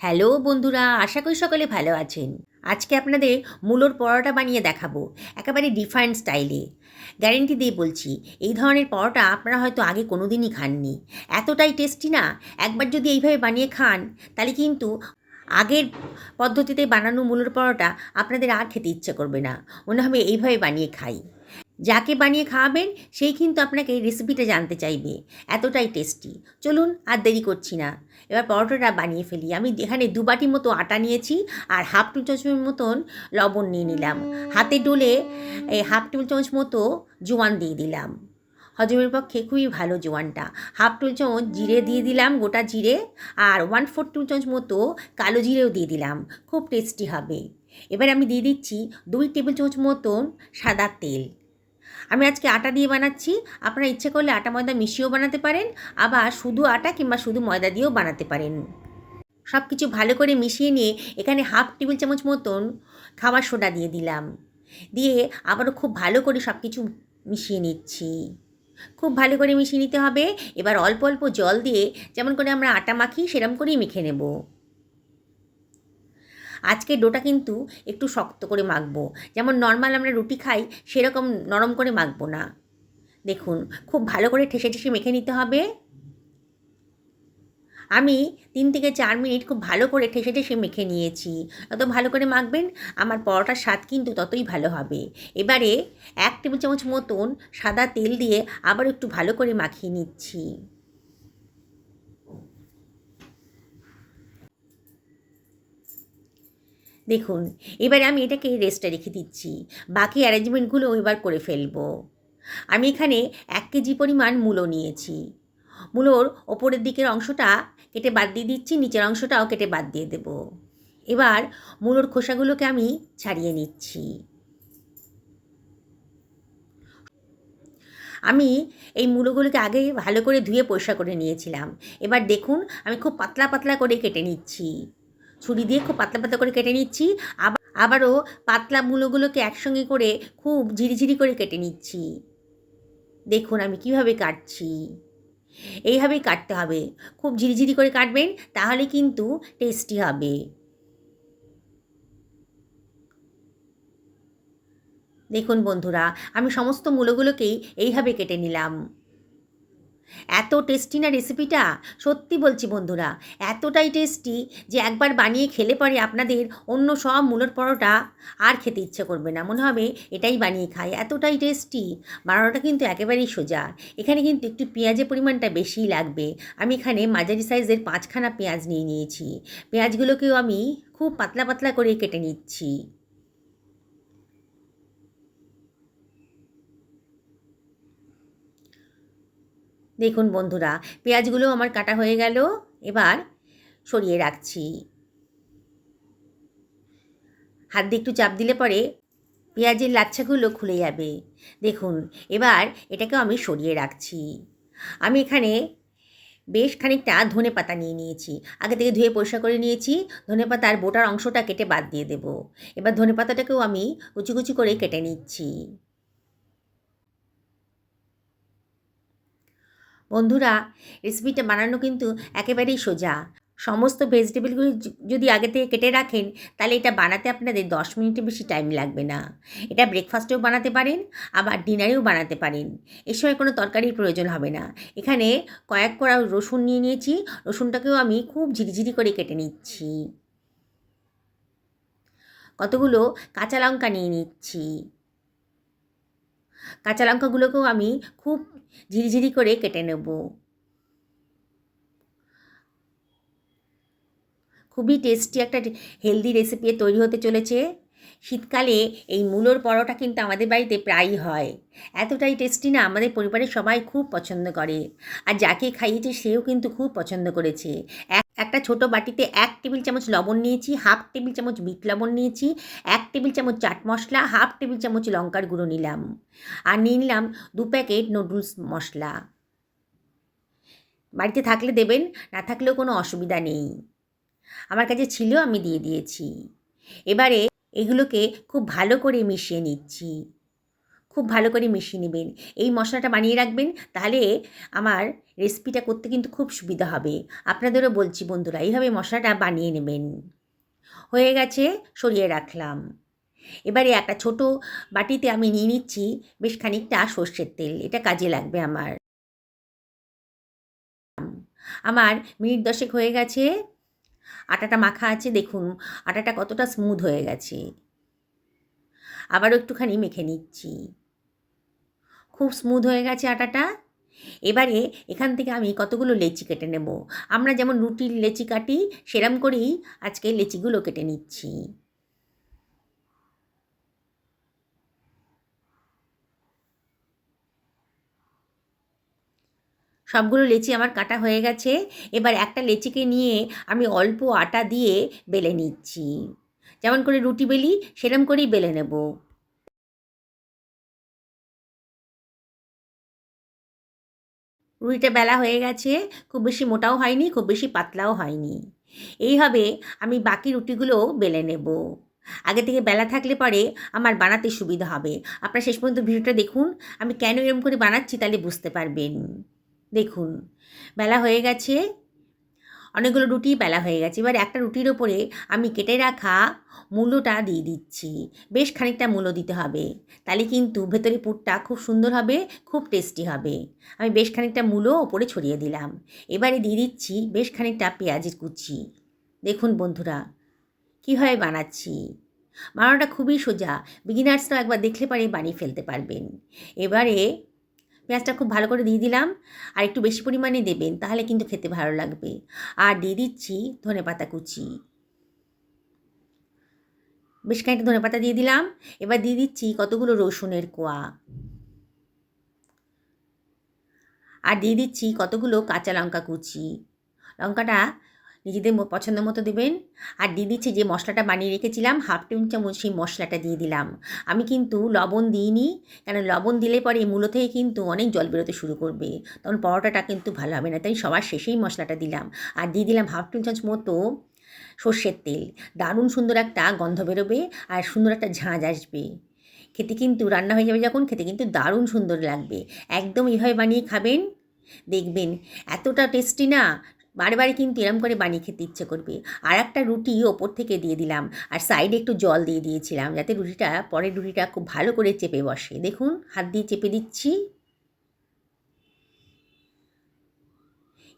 Hello বন্ধুরা, আশা করি সকলে ভালো আছেন। আজকে আপনাদের মূলোর পরোটা বানিয়ে দেখাবো, একেবারে ডিফারেন্ট স্টাইলে। গ্যারেন্টি দিয়ে বলছি, এই ধরনের পরোটা আপনারা হয়তো আগে কোনো দিনই খাননি। এতটাই টেস্টি না, একবার যদি এইভাবে বানিয়ে খান তাহলে কিন্তু আগের পদ্ধতিতে বানানো মূলোর পরোটা আপনাদের আর খেতে ইচ্ছে করবে না, মনে হবে এইভাবে বানিয়ে খাই। যাকে বানিয়ে খাওয়াবেন সেই কিন্তু আপনাকে রেসিপিটা জানতে চাইবে, এতটাই টেস্টি। চলুন আর দেরি করছি না, এবার পরোটাটা বানিয়ে ফেলি। আমি এখানে 2 বাটি মতো আটা নিয়েছি আর হাফ টেবিল চামচের মতন লবণ নিয়ে নিলাম। হাতে ডলে এই হাফ টেবিল চামচ মতো জোয়ান দিয়ে দিলাম, হজমের পক্ষে খুবই ভালো জোয়ানটা। হাফ টেবিল চামচ জিরে দিয়ে দিলাম, গোটা জিরে, আর 1/4 টেবিল চামচ মতো কালো জিরেও দিয়ে দিলাম, খুব টেস্টি হবে। এবার আমি দিয়ে দিচ্ছি 2 টেবিল চামচ মতন সাদা তেল। আমি আজকে আটা দিয়ে বানাচ্ছি, আপনারা ইচ্ছে করলে আটা ময়দা মিশিয়েও বানাতে পারেন, আবার শুধু আটা কিংবা শুধু ময়দা দিয়েও বানাতে পারেন। সব কিছু ভালো করে মিশিয়ে নিয়ে এখানে হাফ টেবিল চামচ মতন খাবার সোডা দিয়ে দিলাম, দিয়ে আবারও খুব ভালো করে সব কিছু মিশিয়ে নিচ্ছি। খুব ভালো করে মিশিয়ে নিতে হবে। এবার অল্প অল্প জল দিয়ে যেমন করে আমরা আটা মাখি সেরকম করেই মেখে নেব। আজকে ডোটা কিন্তু একটু শক্ত করে মাখবো, যেমন নর্মাল আমরা রুটি খাই সেরকম নরম করে মাখবো না। দেখুন, খুব ভালো করে ঠেসে ঠেসে মেখে নিতে হবে। আমি 3 থেকে 4 মিনিট খুব ভালো করে ঠেসে ঠেসে মেখে নিয়েছি। যত ভালো করে মাখবেন আমার পরোটার স্বাদ কিন্তু ততই ভালো হবে। এবারে 1 টেবিল চামচ মতন সাদা তেল দিয়ে আবার একটু ভালো করে মাখিয়ে নিচ্ছি। দেখুন, এবারে আমি এটাকে রেস্টে রেখে দিচ্ছি, বাকি অ্যারেঞ্জমেন্টগুলো এবার করে ফেলবো। আমি এখানে 1 কেজি পরিমাণ মূলো নিয়েছি। মূলোর ওপরের দিকের অংশটা কেটে বাদ দিয়ে দিচ্ছি, নিচের অংশটাও কেটে বাদ দিয়ে দেব। এবার মূলোর খোসাগুলোকে আমি ছাড়িয়ে নিচ্ছি। আমি এই মূলোগুলোকে আগে ভালো করে ধুয়ে পরিষ্কার করে নিয়েছিলাম। এবার দেখুন, আমি খুব পাতলা পাতলা করে কেটে নিচ্ছি, ছুরি দিয়ে খুব পাতলা পাতলা করে কেটে নিচ্ছি। আবারও পাতলা মূলোগুলোকে একসঙ্গে করে খুব ঝিরিঝিরি করে কেটে নিচ্ছি। দেখুন আমি কিভাবে কাটছি, এইভাবেই কাটতে হবে। খুব ঝিরিঝিরি করে কাটবেন, তাহলে কিন্তু টেস্টি হবে। দেখুন বন্ধুরা, আমি সমস্ত মূলোগুলোকেই এইভাবে কেটে নিলাম। এত টেস্টি না রেসিপিটা, সত্যি বলছি বন্ধুরা, এতটাই টেস্টি যে একবার বানিয়ে খেলে পরে আপনাদের অন্য সব মূলোর পরোটা আর খেতে ইচ্ছে করবে না, মনে হবে এটাই বানিয়ে খাই, এতটাই টেস্টি। বানানোটা কিন্তু একেবারেই সোজা। এখানে কিন্তু একটু পেঁয়াজের পরিমাণটা বেশিই লাগবে। আমি এখানে মাঝারি সাইজের 5খানা পেঁয়াজ নিয়ে নিয়েছি। পেঁয়াজগুলোকেও আমি খুব পাতলা পাতলা করে কেটে নিচ্ছি। দেখুন বন্ধুরা, পেঁয়াজগুলো আমার কাটা হয়ে গেল। এবার সরিয়ে রাখছি। হাত দিয়ে একটু চাপ দিলে পরে পেঁয়াজের লাচ্ছাগুলো খুলে যাবে। দেখুন, এবার এটাকেও আমি সরিয়ে রাখছি। আমি এখানে বেশ খানিকটা ধনেপাতা নিয়ে নিয়েছি, আগে থেকে ধুয়ে পরিষ্কার করে নিয়েছি। ধনেপাতার বোটার অংশটা কেটে বাদ দিয়ে দেব। এবার ধনেপাতাটাকেও আমি কুচি কুচি করে কেটে নিচ্ছি। বন্ধুরা, রেসিপিটা বানানো কিন্তু একেবারেই সোজা। সমস্ত ভেজিটেবলগুলো যদি আগে থেকে কেটে রাখেন তাহলে এটা বানাতে আপনাদের 10 মিনিটের বেশি টাইম লাগবে না। এটা ব্রেকফাস্টেও বানাতে পারেন, আবার ডিনারেও বানাতে পারেন। এর সময় কোনো তরকারির প্রয়োজন হবে না। এখানে কয়েক কোয়া রসুন নিয়ে নিয়েছি, রসুনটাকেও আমি খুব ঝিরিঝিরি করে কেটে নিচ্ছি। কতগুলো কাঁচা লঙ্কা নিয়ে নিচ্ছি, কাঁচা লঙ্কাগুলোকেও আমি খুব ঝিরিঝিরি করে কেটে নেব। খুবই টেস্টি একটা হেলদি রেসিপি তৈরি হতে চলেছে। শীতকালে এই মূলোর পরোটা কিন্তু আমাদের বাড়িতে প্রায়ই হয়। এতটাই টেস্টি না, আমাদের পরিবারের সবাই খুব পছন্দ করে। আর যাকে খাইয়েছে সেও কিন্তু খুব পছন্দ করেছে। একটা ছোট বাটিতে 1 টেবিল চামচ লবণ নিয়েছি, হাফ টেবিল চামচ বিট লবণ নিয়েছি, 1 টেবিল চামচ চাট মশলা, হাফ টেবিল চামচ লঙ্কার গুঁড়ো নিলাম, আর নিয়ে নিলাম 2 প্যাকেট নুডলস মশলা। বাড়িতে থাকলে দেবেন, না থাকলেও কোনো অসুবিধা নেই। আমার কাছে ছিল, আমি দিয়ে দিয়েছি। এবারে এগুলোকে খুব ভালো করে মিশিয়ে নিচ্ছি। খুব ভালো করে মিশিয়ে নেবেন। এই মশলাটা বানিয়ে রাখবেন, তাহলে আমার রেসিপিটা করতে কিন্তু খুব সুবিধা হবে। আপনাদেরও বলছি বন্ধুরা, এইভাবে মশলাটা বানিয়ে নেবেন। হয়ে গেছে, সরিয়ে রাখলাম। এবারে একটা ছোট বাটিতে আমি নিয়ে নিচ্ছি বেশ খানিকটা সর্ষের তেল। এটা কাজে লাগবে আমার। আমার মিনিট 10 হয়ে গেছে। আটাটা মাখা আছে, দেখুন আটাটা কতটা স্মুথ হয়ে গেছে। আবারও একটুখানি মেখে নিচ্ছি। খুব স্মুথ হয়ে গেছে আটাটা। এবারে এখান থেকে আমি কতগুলো লেচি কেটে নেব। আমরা যেমন রুটির লেচি কাটি, সেরম করেই আজকে লেচিগুলো কেটে নিচ্ছি। সবগুলো লেচি আমার কাটা হয়ে গেছে। এবার একটা লেচিকে নিয়ে আমি অল্প আটা দিয়ে বেলে নিচ্ছি। যেমন করে রুটি বেলি সেরম করেই বেলে নেব। রুটিটা বেলা হয়ে গেছে, খুব বেশি মোটাও হয়নি, খুব বেশি পাতলাও হয়নি। এইভাবে আমি বাকি রুটিগুলোও বেলে নেব। আগে থেকে বেলা থাকলে পরে আমার বানাতে সুবিধা হবে। আপনারা শেষ পর্যন্ত ভিডিওটা দেখুন, আমি কেন এরকম করে বানাচ্ছি তাহলে বুঝতে পারবেন। দেখুন বেলা হয়ে গেছে, অনেকগুলো রুটি বেলা হয়ে গেছে। এবার একটা রুটির ওপরে আমি কেটে রাখা মূলোটা দিয়ে দিচ্ছি। বেশ খানিকটা মূলো দিতে হবে, তাহলে কিন্তু ভেতরে পুরটা খুব সুন্দর হবে, খুব টেস্টি হবে। আমি বেশ খানিকটা মূলো ওপরে ছড়িয়ে দিলাম। এবারে দিয়ে দিচ্ছি বেশ খানিকটা পেঁয়াজের কুচি। দেখুন বন্ধুরা কীভাবে বানাচ্ছি। বানানোটা খুবই সোজা, বিগিনার্সরাও একবার দেখলে পরে বানিয়ে ফেলতে পারবেন। এবারে পেঁয়াজটা খুব ভালো করে দিয়ে দিলাম, আর একটু বেশি পরিমাণে দেবেন, তাহলে কিন্তু খেতে ভালো লাগবে। আর দিয়ে দিচ্ছি ধনেপাতা কুচি। বেশ খানিকটা ধনেপাতা দিয়ে দিলাম। এবার দিয়ে দিচ্ছি কতগুলো রসুনের কোয়া। আর দিয়ে দিচ্ছি কতগুলো কাঁচা লঙ্কা কুচি। লঙ্কাটা নিজেদের পছন্দ মতো দেবেন। আর দিয়ে দিচ্ছি যে মশলাটা বানিয়ে রেখেছিলাম, হাফ টেবিল চামচ সেই মশলাটা দিয়ে দিলাম। আমি কিন্তু লবণ দিইনি, কেন লবণ দিলে পরে মূলো থেকে কিন্তু অনেক জল বেরোতে শুরু করবে, তখন পরোটাটা কিন্তু ভালো হবে না। তাই সবার শেষেই মশলাটা দিলাম। আর দিয়ে দিলাম হাফ টেবিল চামচ মতো সর্ষের তেল। দারুণ সুন্দর একটা গন্ধ বেরোবে আর সুন্দর একটা ঝাঁঝ আসবে। খেতে কিন্তু রান্না হয়ে যাবে যখন, খেতে কিন্তু দারুণ সুন্দর লাগবে। একদম এইভাবে বানিয়ে খাবেন, দেখবেন এতটা টেস্টি না, বারে বারে কিন্তু এরম করে বানিয়ে খেতে ইচ্ছে করবে। আর একটা রুটি ওপর থেকে দিয়ে দিলাম, আর সাইডে একটু জল দিয়ে দিয়েছিলাম, যাতে রুটিটা পরের রুটিটা খুব ভালো করে চেপে বসে। দেখুন হাত দিয়ে চেপে দিচ্ছি।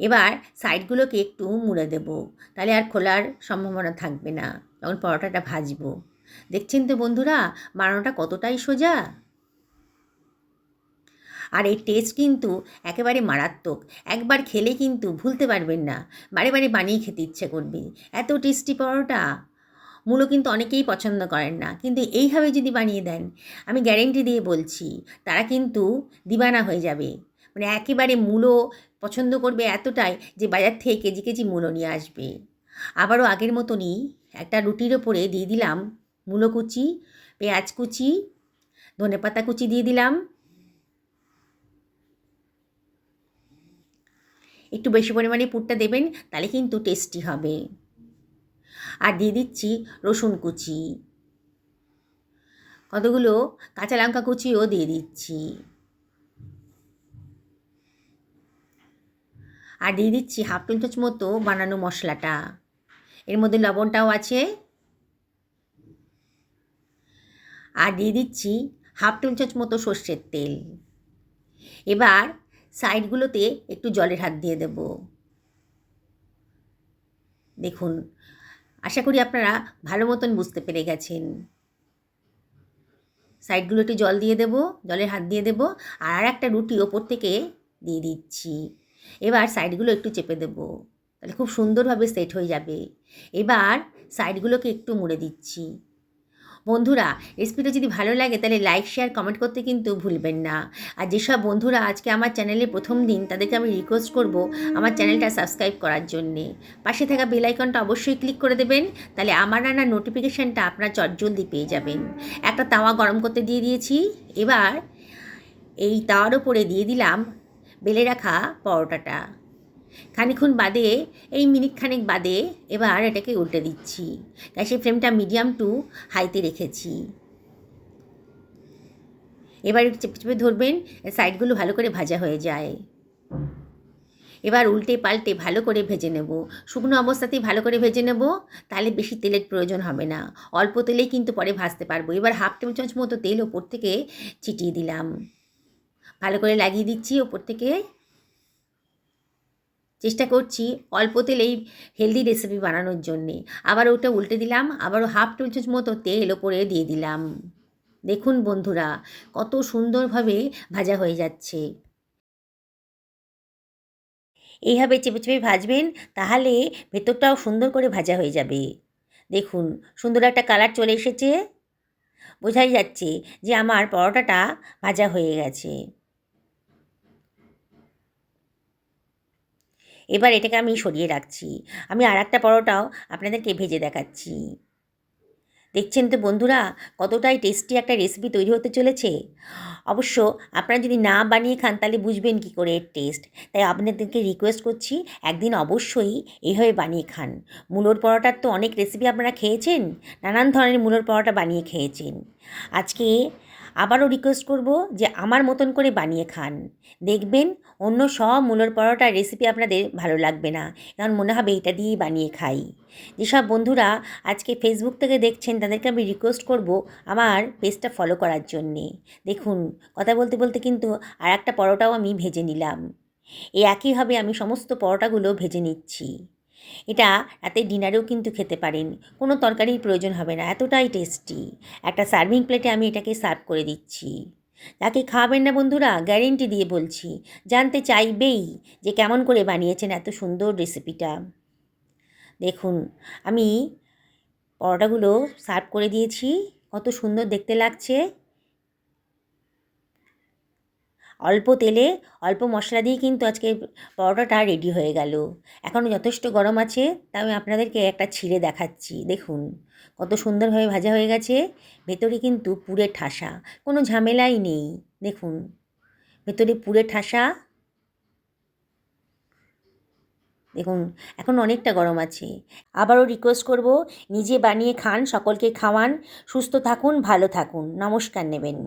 এবার সাইডগুলোকে একটু মুড়ে দেব, তাহলে আর খোলার সম্ভাবনা থাকবে না যখন পরোটাটা ভাজবো। দেখছেন তো বন্ধুরা বানানোটা কতটাই সোজা। আর এর টেস্ট কিন্তু একেবারে মারাত্মক। একবার খেলে কিন্তু ভুলতে পারবেন না, বারে বারে বানিয়ে খেতে ইচ্ছে করবে। এত টেস্টি পরোটা। মূলো কিন্তু অনেকেই পছন্দ করেন না, কিন্তু এইভাবে যদি বানিয়ে দেন, আমি গ্যারেন্টি দিয়ে বলছি তারা কিন্তু দিবানা হয়ে যাবে। মানে একেবারে মূলো পছন্দ করবে এতটাই যে বাজার থেকে কেজি কেজি মূলো নিয়ে আসবে। আবারও আগের মতনই একটা রুটির ওপরে দিয়ে দিলাম মূলো কুচি, পেঁয়াজ কুচি, ধনেপাতা কুচি দিয়ে দিলাম। একটু বেশি পরিমাণে পুরটা দেবেন, তাহলে কিন্তু টেস্টি হবে। আর দিয়ে দিচ্ছি রসুন কুচি, কতগুলো কাঁচা লঙ্কা কুচিও দিয়ে দিচ্ছি। আর দিয়ে দিচ্ছি হাফ টেবিল চামচ মতো বানানো মশলাটা, এর মধ্যে লবণটাও আছে। আর দিয়ে দিচ্ছি হাফ টেবিল চামচ মতো সর্ষের তেল। এবার সাইডগুলোতে একটু জলের হাত দিয়ে দেব। দেখুন আশা করি আপনারা ভালো মতন বুঝতে পেরে গেছেন। সাইডগুলো একটু জল দিয়ে দেব, জলের হাত দিয়ে দেব। আর একটা রুটি ওপর থেকে দিয়ে দিচ্ছি। এবার সাইডগুলো একটু চেপে দেব, তাহলে খুব সুন্দরভাবে সেট হয়ে যাবে। এবার সাইডগুলোকে একটু মুড়ে দিচ্ছি। বন্ধুরা রেসিপিটা যদি ভালো লাগে তাহলে লাইক শেয়ার কমেন্ট করতে কিন্তু ভুলবেন না। আর যেসব বন্ধুরা আজকে আমার চ্যানেলে প্রথম দিন, তাদেরকে আমি রিকোয়েস্ট করব আমার চ্যানেলটা সাবস্ক্রাইব করার জন্যে। পাশে থাকা বেল আইকনটা অবশ্যই ক্লিক করে দেবেন, তাহলে আমার রান্নার নোটিফিকেশানটা আপনার চটজলদি পেয়ে যাবেন। একটা তাওয়া গরম করতে দিয়ে দিয়েছি। এবার এই তাওয়ার ওপরে দিয়ে দিলাম বেলে রাখা পরোটাটা। খানিক্ষণ বাদে, এই মিনিট খানেক বাদে এবার এটাকে উল্টে দিচ্ছি। গ্যাসের ফ্লেমটা মিডিয়াম টু হাইতে রেখেছি। এবার একটু চেপে চেপে ধরবেন, সাইডগুলো ভালো করে ভাজা হয়ে যায়। এবার উল্টে পাল্টে ভালো করে ভেজে নেব। শুকনো অবস্থাতেই ভালো করে ভেজে নেব, তাহলে বেশি তেলের প্রয়োজন হবে না। অল্প তেলেই কিন্তু পরে ভাজতে পারবো। এবার হাফ টেবিল চামচ মতো তেল ওপর থেকে ছিটিয়ে দিলাম। ভালো করে লাগিয়ে দিচ্ছি ওপর থেকে। চেষ্টা করছি অল্প তেলেই হেলদি রেসিপি বানানোর জন্যে। আবার ওটা উল্টে দিলাম, আবারও হাফ টেবিল চামচ মতো তেল ওপরে দিয়ে দিলাম। দেখুন বন্ধুরা, কত সুন্দরভাবে ভাজা হয়ে যাচ্ছে। এইভাবে চেপে চেপে ভাজবেন, তাহলে ভেতরটাও সুন্দর করে ভাজা হয়ে যাবে। দেখুন সুন্দর একটা কালার চলে এসেছে, বোঝাই যাচ্ছে যে আমার পরোটাটা ভাজা হয়ে গেছে। এবার এটাকে আমি সরিয়ে রাখছি। আমি আর একটা পরোটাও আপনাদেরকে ভেজে দেখাচ্ছি। দেখছেন তো বন্ধুরা, কতটাই টেস্টি একটা রেসিপি তৈরি হতে চলেছে। অবশ্য আপনারা যদি না বানিয়ে খান তাহলে বুঝবেন কী করে এর টেস্ট। তাই আপনাদেরকে রিকোয়েস্ট করছি, একদিন অবশ্যই এইভাবে বানিয়ে খান। মূলোর পরোটার তো অনেক রেসিপি আপনারা খেয়েছেন, নানান ধরনের মূলোর পরোটা বানিয়ে খেয়েছেন। আজকে আবারও রিকোয়েস্ট করব যে আমার মতন করে বানিয়ে খান। দেখবেন অন্য সব মূলোর পরোটার রেসিপি আপনাদের ভালো লাগবে না, কারণ মনে হবে এটা দিয়েই বানিয়ে খাই। যেসব বন্ধুরা আজকে ফেসবুক থেকে দেখছেন তাদেরকে আমি রিকোয়েস্ট করব আমার পেজটা ফলো করার জন্যে। দেখুন কথা বলতে বলতে কিন্তু আর একটা পরোটাও আমি ভেজে নিলাম। এই একইভাবে আমি সমস্ত পরোটাগুলো ভেজে নিচ্ছি। এটা রাতে ডিনারেও কিন্তু খেতে পারেন, কোনো তরকারির প্রয়োজন হবে না, এতটাই টেস্টি। একটা সার্ভিং প্লেটে আমি এটাকে সার্ভ করে দিচ্ছি। তাকে খাওয়াবেন না বন্ধুরা, গ্যারেন্টি দিয়ে বলছি, জানতে চাইবেই যে কেমন করে বানিয়েছেন এত সুন্দর রেসিপিটা। দেখুন আমি পরোটাগুলো সার্ভ করে দিয়েছি, কত সুন্দর দেখতে লাগছে। অল্প তেলে অল্প মশলা দিয়ে কিন্তু আজকে পরোটাটা রেডি হয়ে গেল। এখনও যথেষ্ট গরম আছে, তাই আমি আপনাদেরকে একটা ছিঁড়ে দেখাচ্ছি। দেখুন কত সুন্দরভাবে ভাজা হয়ে গেছে, ভেতরে কিন্তু পুরে ঠাসা, কোনো ঝামেলাই নেই। দেখুন ভেতরে পুরে ঠাসা। দেখুন এখন অনেকটা গরম আছে। আবারও রিকোয়েস্ট করব, নিজে বানিয়ে খান, সকলকে খাওয়ান, সুস্থ থাকুন, ভালো থাকুন, নমস্কার নেবেন।